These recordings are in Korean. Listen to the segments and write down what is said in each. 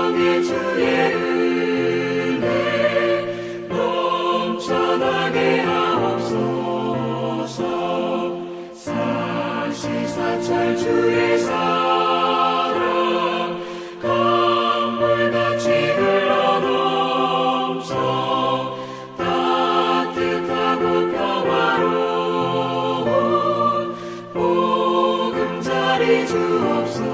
성령의 주의 은혜 넘쳐나게 하옵소서. 사시사철 주의 사랑 강물같이 흘러넘쳐 따뜻하고 평화로운 보금자리 주옵소서.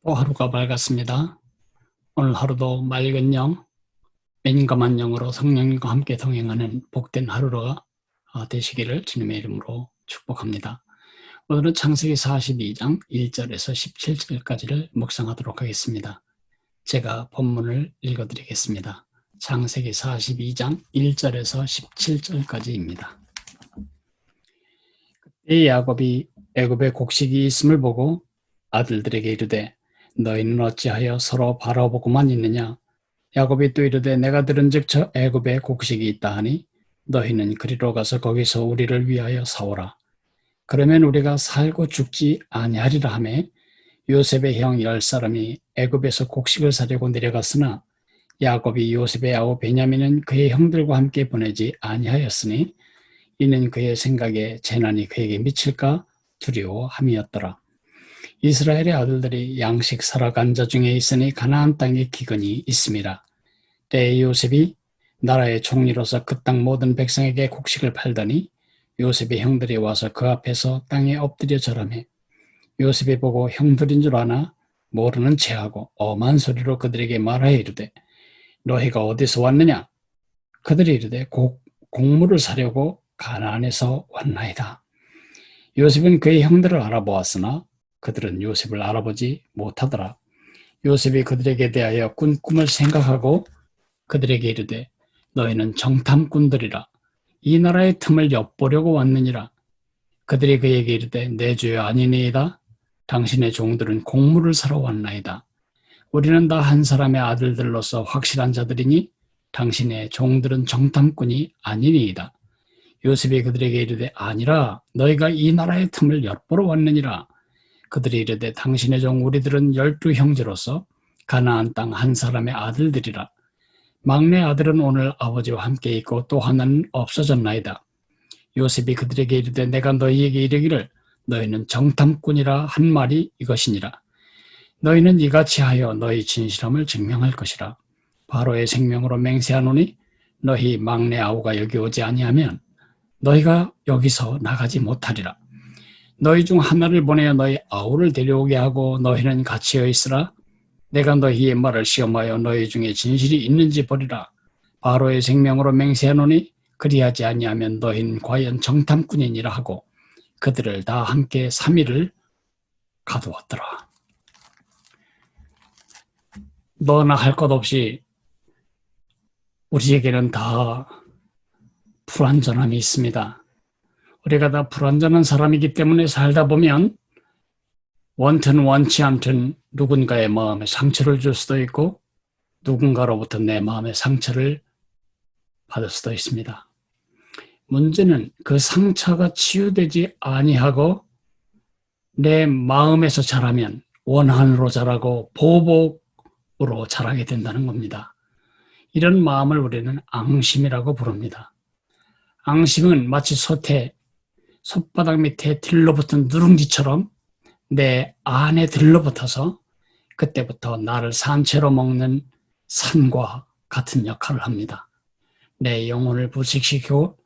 또 하루가 밝았습니다. 오늘 하루도 맑은 영, 민감한 영으로 성령님과 함께 동행하는 복된 하루가 되시기를 주님의 이름으로 축복합니다. 오늘은 창세기 42장 1절에서 17절까지를 묵상하도록 하겠습니다. 제가 본문을 읽어드리겠습니다. 창세기 42장 1절에서 17절까지입니다. 그때 야곱이 애굽에 곡식이 있음을 보고 아들들에게 이르되 너희는 어찌하여 서로 바라보고만 있느냐? 야곱이 또 이르되 내가 들은즉 저 애굽에 곡식이 있다 하니 너희는 그리로 가서 거기서 우리를 위하여 사오라. 그러면 우리가 살고 죽지 아니하리라 하며 요셉의 형 10사람이 애굽에서 곡식을 사려고 내려갔으나 야곱이 요셉의 아우 베냐민은 그의 형들과 함께 보내지 아니하였으니 이는 그의 생각에 재난이 그에게 미칠까 두려워함이었더라. 이스라엘의 아들들이 양식 살아간 자 중에 있으니 가나안 땅에 기근이 있음이라. 때에 요셉이 나라의 총리로서 그 땅 모든 백성에게 곡식을 팔더니 요셉의 형들이 와서 그 앞에서 땅에 엎드려 절하매 요셉이 보고 형들인 줄 아나 모르는 체하고 엄한 소리로 그들에게 말하여 이르되 너희가 어디서 왔느냐? 그들이 이르되 곡물을 사려고 가나안에서 왔나이다. 요셉은 그의 형들을 알아보았으나 그들은 요셉을 알아보지 못하더라. 요셉이 그들에게 대하여 꾼 꿈을 생각하고 그들에게 이르되 너희는 정탐꾼들이라. 이 나라의 틈을 엿보려고 왔느니라. 그들이 그에게 이르되 내 주여 아니니이다. 당신의 종들은 곡물을 사러 왔나이다. 우리는 다 한 사람의 아들들로서 확실한 자들이니 당신의 종들은 정탐꾼이 아니니이다. 요셉이 그들에게 이르되 아니라 너희가 이 나라의 틈을 엿보러 왔느니라. 그들이 이르되 당신의 종 우리들은 12 형제로서 가나안 땅 한 사람의 아들들이라. 막내 아들은 오늘 아버지와 함께 있고 또 하나는 없어졌나이다. 요셉이 그들에게 이르되 내가 너희에게 이르기를 너희는 정탐꾼이라 한 말이 이것이니라. 너희는 이같이 하여 너희 진실함을 증명할 것이라. 바로의 생명으로 맹세하노니 너희 막내 아우가 여기 오지 아니하면 너희가 여기서 나가지 못하리라. 너희 중 하나를 보내어 너희 아우를 데려오게 하고 너희는 같이여 있으라. 내가 너희의 말을 시험하여 너희 중에 진실이 있는지 보리라. 바로의 생명으로 맹세하노니 그리하지 아니하면 너희는 과연 정탐꾼이니라 하고 그들을 다 함께 3일을 가두었더라. 너나 할 것 없이 우리에게는 다 불완전함이 있습니다. 우리가 다 불완전한 사람이기 때문에 살다 보면 원튼 원치 않든 누군가의 마음에 상처를 줄 수도 있고 누군가로부터 내 마음에 상처를 받을 수도 있습니다. 문제는 그 상처가 치유되지 아니하고 내 마음에서 자라면 원한으로 자라고 보복으로 자라게 된다는 겁니다. 이런 마음을 우리는 앙심이라고 부릅니다. 앙심은 마치 솥바닥 밑에 들러붙은 누룽지처럼 내 안에 들러붙어서 그때부터 나를 산채로 먹는 산과 같은 역할을 합니다. 내 영혼을 불식시키고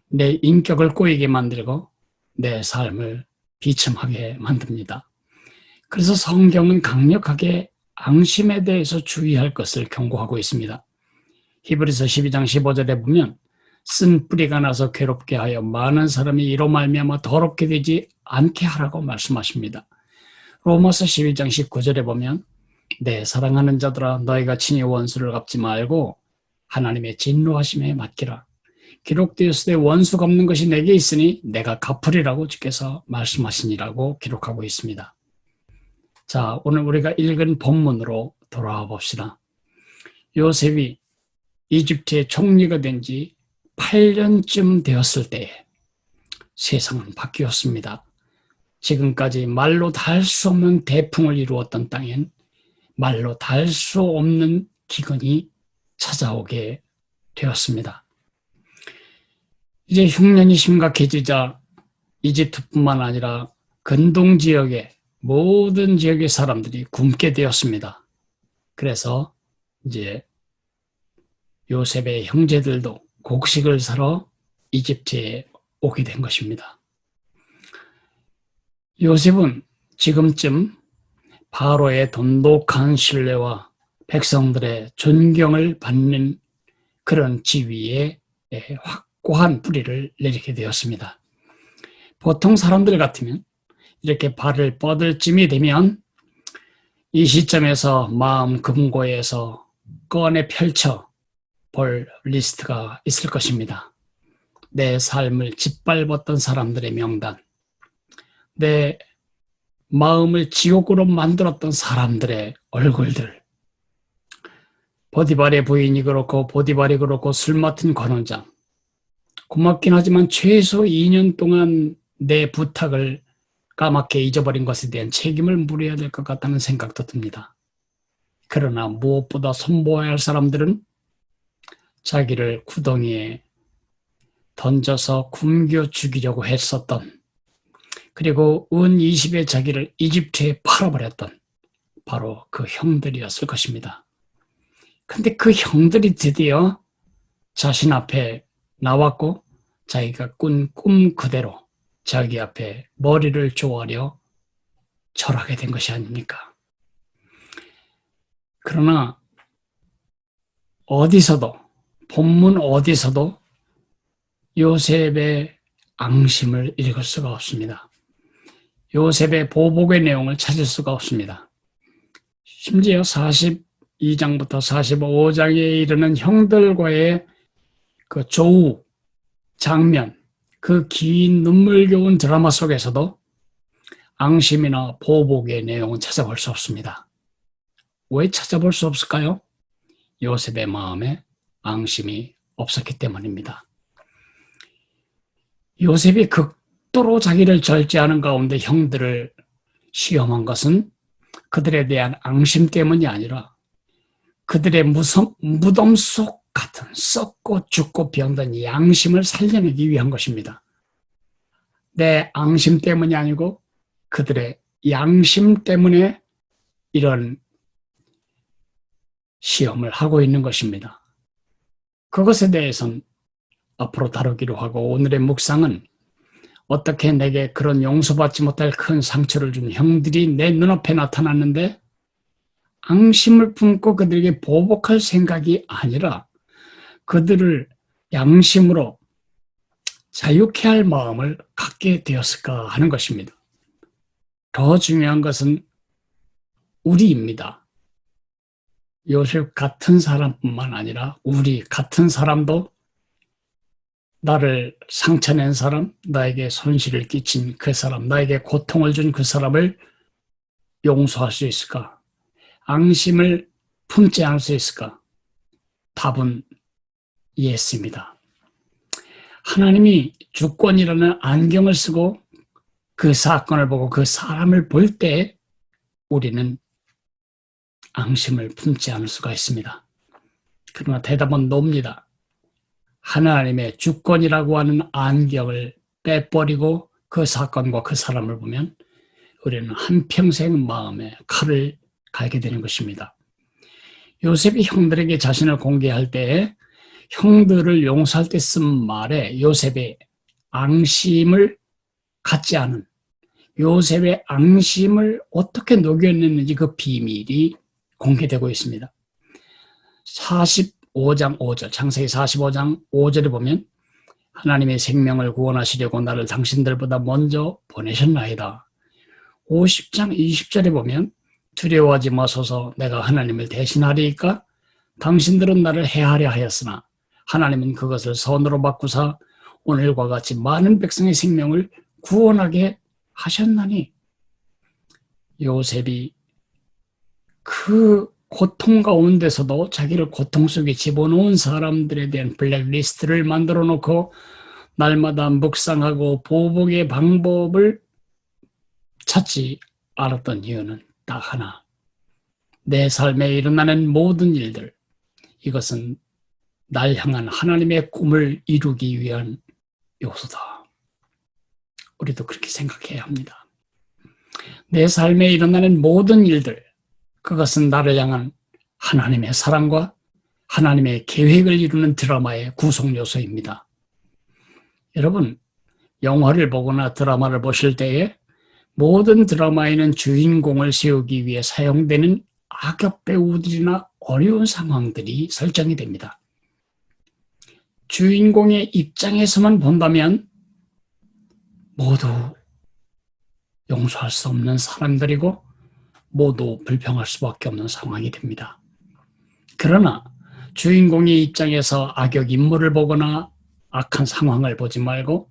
내 인격을 꼬이게 만들고 내 삶을 비참하게 만듭니다. 그래서 성경은 강력하게 앙심에 대해서 주의할 것을 경고하고 있습니다. 히브리서 12장 15절에 보면 쓴 뿌리가 나서 괴롭게 하여 많은 사람이 이로 말미암아 더럽게 되지 않게 하라고 말씀하십니다. 로마서 11장 19절에 보면 내 사랑하는 자들아 너희가 친히 원수를 갚지 말고 하나님의 진노하심에 맡기라. 기록되었으되 원수가 없는 것이 내게 있으니 내가 갚으리라고 주께서 말씀하시니라고 기록하고 있습니다. 자, 오늘 우리가 읽은 본문으로 돌아와 봅시다. 요셉이 이집트의 총리가 된 지 8년쯤 되었을 때에 세상은 바뀌었습니다. 지금까지 말로 다 할 수 없는 대풍을 이루었던 땅엔 말로 다 할 수 없는 기근이 찾아오게 되었습니다. 이제 흉년이 심각해지자 이집트뿐만 아니라 근동 지역의 모든 지역의 사람들이 굶게 되었습니다. 그래서 이제 요셉의 형제들도 곡식을 사러 이집트에 오게 된 것입니다. 요셉은 지금쯤 바로의 돈독한 신뢰와 백성들의 존경을 받는 그런 지위에 확고한 뿌리를 내리게 되었습니다. 보통 사람들 같으면 이렇게 발을 뻗을 쯤이 되면 이 시점에서 마음 금고에서 꺼내 펼쳐 볼 리스트가 있을 것입니다. 내 삶을 짓밟았던 사람들의 명단, 내 마음을 지옥으로 만들었던 사람들의 얼굴들, 보디발의 부인이 그렇고 보디발이 그렇고 술 맡은 관원장, 고맙긴 하지만 최소 2년 동안 내 부탁을 까맣게 잊어버린 것에 대한 책임을 물어야 될 것 같다는 생각도 듭니다. 그러나 무엇보다 손보아야 할 사람들은 자기를 구덩이에 던져서 굶겨 죽이려고 했었던, 그리고 은 20의 자기를 이집트에 팔아버렸던 바로 그 형들이었을 것입니다. 근데 그 형들이 드디어 자신 앞에 나왔고 자기가 꾼 꿈 그대로 자기 앞에 머리를 조아려 절하게 된 것이 아닙니까? 그러나 어디서도, 본문 어디서도 요셉의 앙심을 읽을 수가 없습니다. 요셉의 보복의 내용을 찾을 수가 없습니다. 심지어 42장부터 45장에 이르는 형들과의 그 조우 장면, 그 긴 눈물겨운 드라마 속에서도 앙심이나 보복의 내용은 찾아볼 수 없습니다. 왜 찾아볼 수 없을까요? 요셉의 마음에 앙심이 없었기 때문입니다. 요셉이 극도로 자기를 절제하는 가운데 형들을 시험한 것은 그들에 대한 앙심 때문이 아니라 그들의 무덤 속 같은 썩고 죽고 병든 양심을 살려내기 위한 것입니다. 내 앙심 때문이 아니고 그들의 양심 때문에 이런 시험을 하고 있는 것입니다. 그것에 대해서는 앞으로 다루기로 하고, 오늘의 묵상은 어떻게 내게 그런 용서받지 못할 큰 상처를 준 형들이 내 눈앞에 나타났는데 앙심을 품고 그들에게 보복할 생각이 아니라 그들을 양심으로 자유케 할 마음을 갖게 되었을까 하는 것입니다. 더 중요한 것은 우리입니다. 요셉 같은 사람뿐만 아니라 우리 같은 사람도 나를 상처낸 사람, 나에게 손실을 끼친 그 사람, 나에게 고통을 준 그 사람을 용서할 수 있을까? 앙심을 품지 않을 수 있을까? 답은 예스입니다. 하나님이 주권이라는 안경을 쓰고 그 사건을 보고 그 사람을 볼 때 우리는 앙심을 품지 않을 수가 있습니다. 그러나 대답은 놉니다. 하나님의 주권이라고 하는 안경을 빼버리고 그 사건과 그 사람을 보면 우리는 한평생 마음에 칼을 갈게 되는 것입니다. 요셉이 형들에게 자신을 공개할 때에 형들을 용서할 때 쓴 말에 요셉의 앙심을 갖지 않은, 요셉의 앙심을 어떻게 녹여냈는지 그 비밀이 공개되고 있습니다. 45장 5절, 창세기 45장 5절에 보면 하나님의 생명을 구원하시려고 나를 당신들보다 먼저 보내셨나이다. 50장 20절에 보면 두려워하지 마소서, 내가 하나님을 대신하리이까? 당신들은 나를 해하려 하였으나 하나님은 그것을 선으로 바꾸사 오늘과 같이 많은 백성의 생명을 구원하게 하셨나니. 요셉이 그 고통 가운데서도 자기를 고통 속에 집어넣은 사람들에 대한 블랙리스트를 만들어 놓고 날마다 묵상하고 보복의 방법을 찾지 않았던 이유는 딱 하나. 내 삶에 일어나는 모든 일들, 이것은 날 향한 하나님의 꿈을 이루기 위한 요소다. 우리도 그렇게 생각해야 합니다. 내 삶에 일어나는 모든 일들, 그것은 나를 향한 하나님의 사랑과 하나님의 계획을 이루는 드라마의 구성 요소입니다. 여러분, 영화를 보거나 드라마를 보실 때에 모든 드라마에는 주인공을 세우기 위해 사용되는 악역 배우들이나 어려운 상황들이 설정이 됩니다. 주인공의 입장에서만 본다면 모두 용서할 수 없는 사람들이고 모두 불평할 수밖에 없는 상황이 됩니다. 그러나 주인공의 입장에서 악역 인물을 보거나 악한 상황을 보지 말고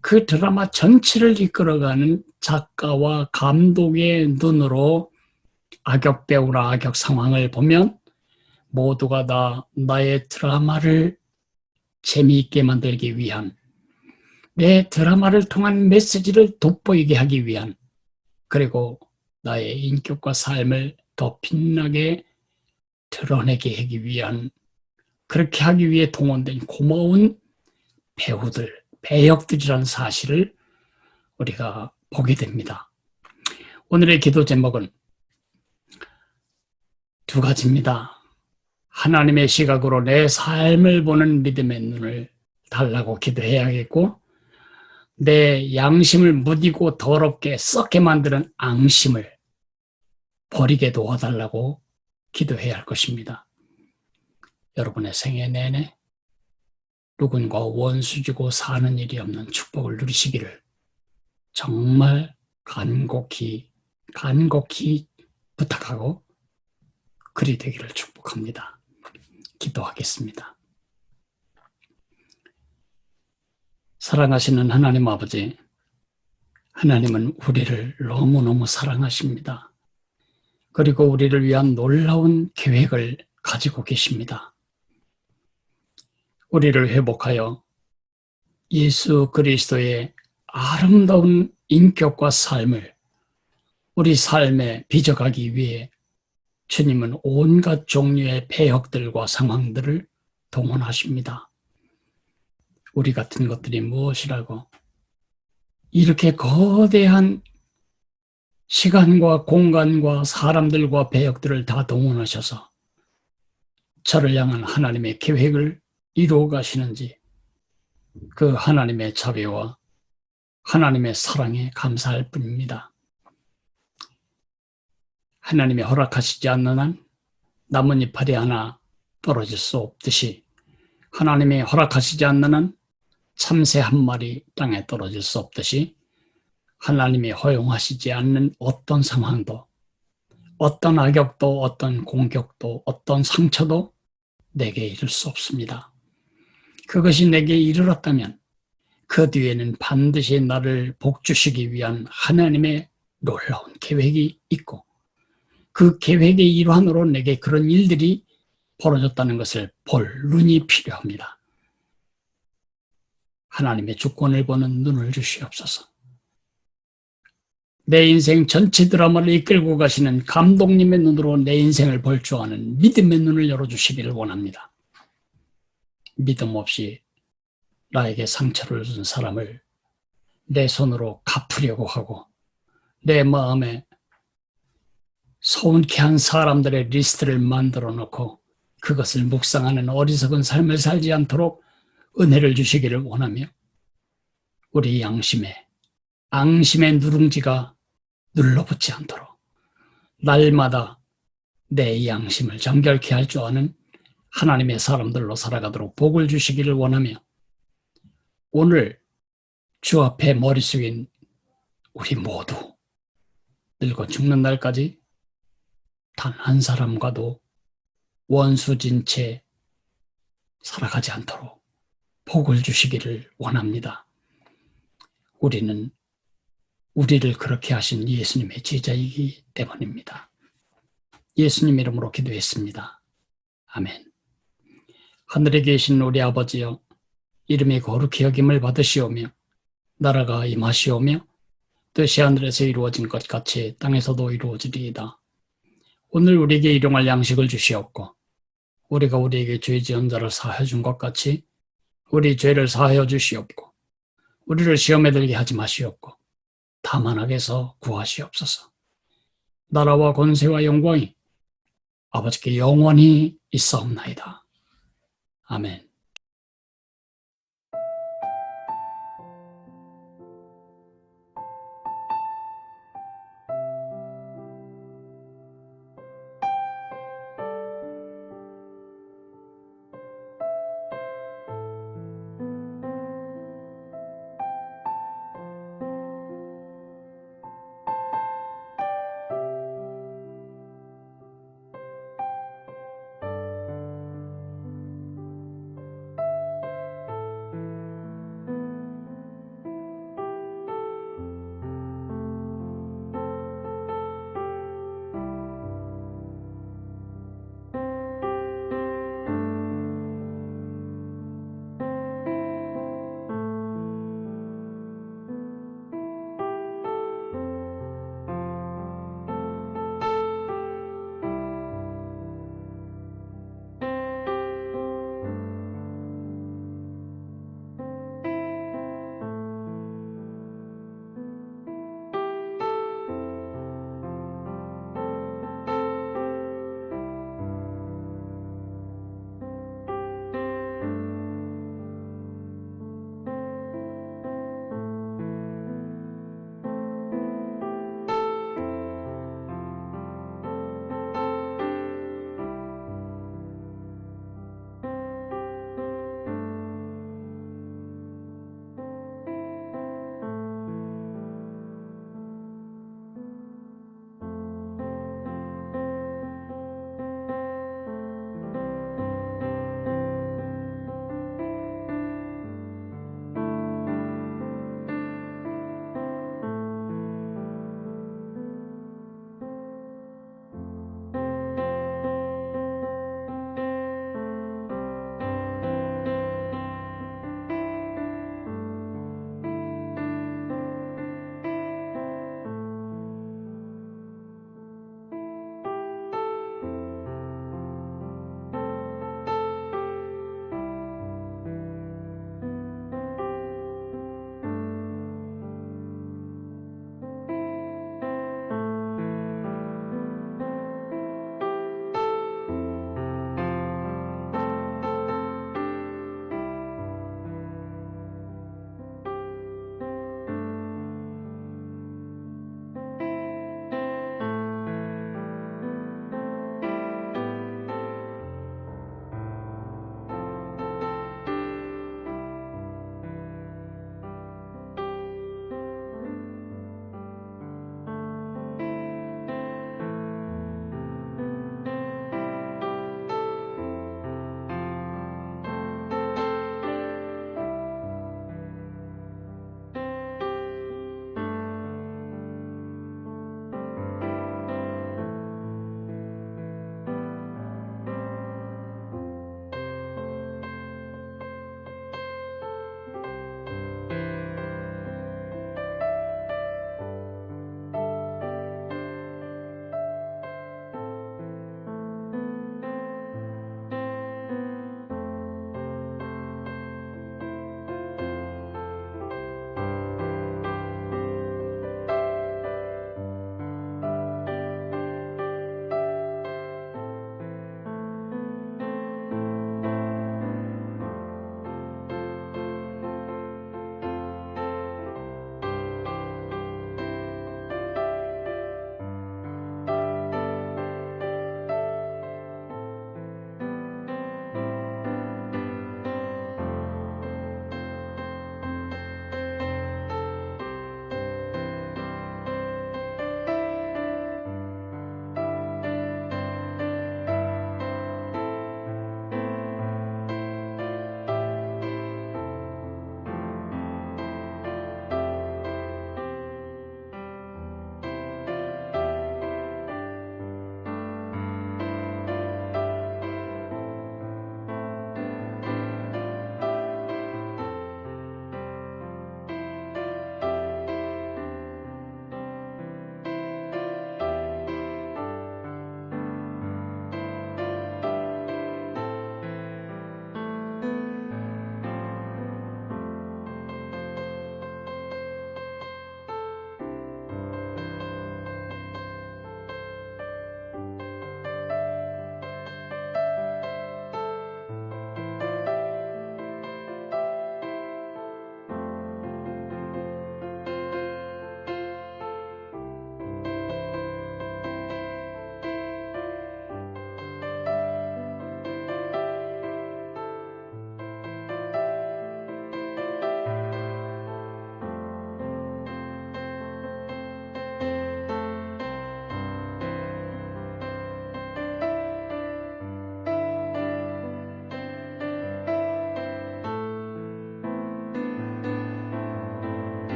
그 드라마 전체를 이끌어가는 작가와 감독의 눈으로 악역 배우나 악역 상황을 보면 모두가 다 나의 드라마를 재미있게 만들기 위한, 내 드라마를 통한 메시지를 돋보이게 하기 위한, 그리고 나의 인격과 삶을 더 빛나게 드러내게 하기 위한, 그렇게 하기 위해 동원된 고마운 배우들, 배역들이라는 사실을 우리가 보게 됩니다. 오늘의 기도 제목은 두 가지입니다. 하나님의 시각으로 내 삶을 보는 믿음의 눈을 달라고 기도해야겠고, 내 양심을 무디고 더럽게 썩게 만드는 앙심을 버리게 도와달라고 기도해야 할 것입니다. 여러분의 생애 내내 누군가 원수지고 사는 일이 없는 축복을 누리시기를 정말 간곡히 부탁하고 그리 되기를 축복합니다. 기도하겠습니다. 사랑하시는 하나님 아버지, 하나님은 우리를 너무너무 사랑하십니다. 그리고 우리를 위한 놀라운 계획을 가지고 계십니다. 우리를 회복하여 예수 그리스도의 아름다운 인격과 삶을 우리 삶에 빚어가기 위해 주님은 온갖 종류의 배역들과 상황들을 동원하십니다. 우리 같은 것들이 무엇이라고 이렇게 거대한 시간과 공간과 사람들과 배역들을 다 동원하셔서 저를 향한 하나님의 계획을 이루어 가시는지 그 하나님의 자비와 하나님의 사랑에 감사할 뿐입니다. 하나님이 허락하시지 않는 한 나뭇 이파리 하나 떨어질 수 없듯이 하나님이 허락하시지 않는 한 참새 한 마리 땅에 떨어질 수 없듯이 하나님이 허용하시지 않는 어떤 상황도, 어떤 악역도, 어떤 공격도, 어떤 상처도 내게 이를 수 없습니다. 그것이 내게 이르렀다면 그 뒤에는 반드시 나를 복주시기 위한 하나님의 놀라운 계획이 있고 그 계획의 일환으로 내게 그런 일들이 벌어졌다는 것을 볼 눈이 필요합니다. 하나님의 주권을 보는 눈을 주시옵소서. 내 인생 전체 드라마를 이끌고 가시는 감독님의 눈으로 내 인생을 볼 줄 아는 믿음의 눈을 열어주시기를 원합니다. 믿음 없이 나에게 상처를 준 사람을 내 손으로 갚으려고 하고 내 마음에 서운케 한 사람들의 리스트를 만들어 놓고 그것을 묵상하는 어리석은 삶을 살지 않도록 은혜를 주시기를 원하며 우리 양심에 앙심의 누룽지가 눌러붙지 않도록 날마다 내 양심을 정결케 할 줄 아는 하나님의 사람들로 살아가도록 복을 주시기를 원하며 오늘 주 앞에 머리 숙인 우리 모두 늙어 죽는 날까지 단 한 사람과도 원수진 채 살아가지 않도록 복을 주시기를 원합니다. 우리는 우리를 그렇게 하신 예수님의 제자이기 때문입니다. 예수님 이름으로 기도했습니다. 아멘. 하늘에 계신 우리 아버지여, 이름이 거룩히 여김을 받으시오며 나라가 임하시오며 뜻이 하늘에서 이루어진 것 같이 땅에서도 이루어지리이다. 오늘 우리에게 일용할 양식을 주시옵고 우리가 우리에게 죄 지은 자를 사하여 준 것 같이 우리 죄를 사하여 주시옵고 우리를 시험에 들게 하지 마시옵고 다만 악에서 구하시옵소서. 나라와 권세와 영광이 아버지께 영원히 있사옵나이다. 아멘.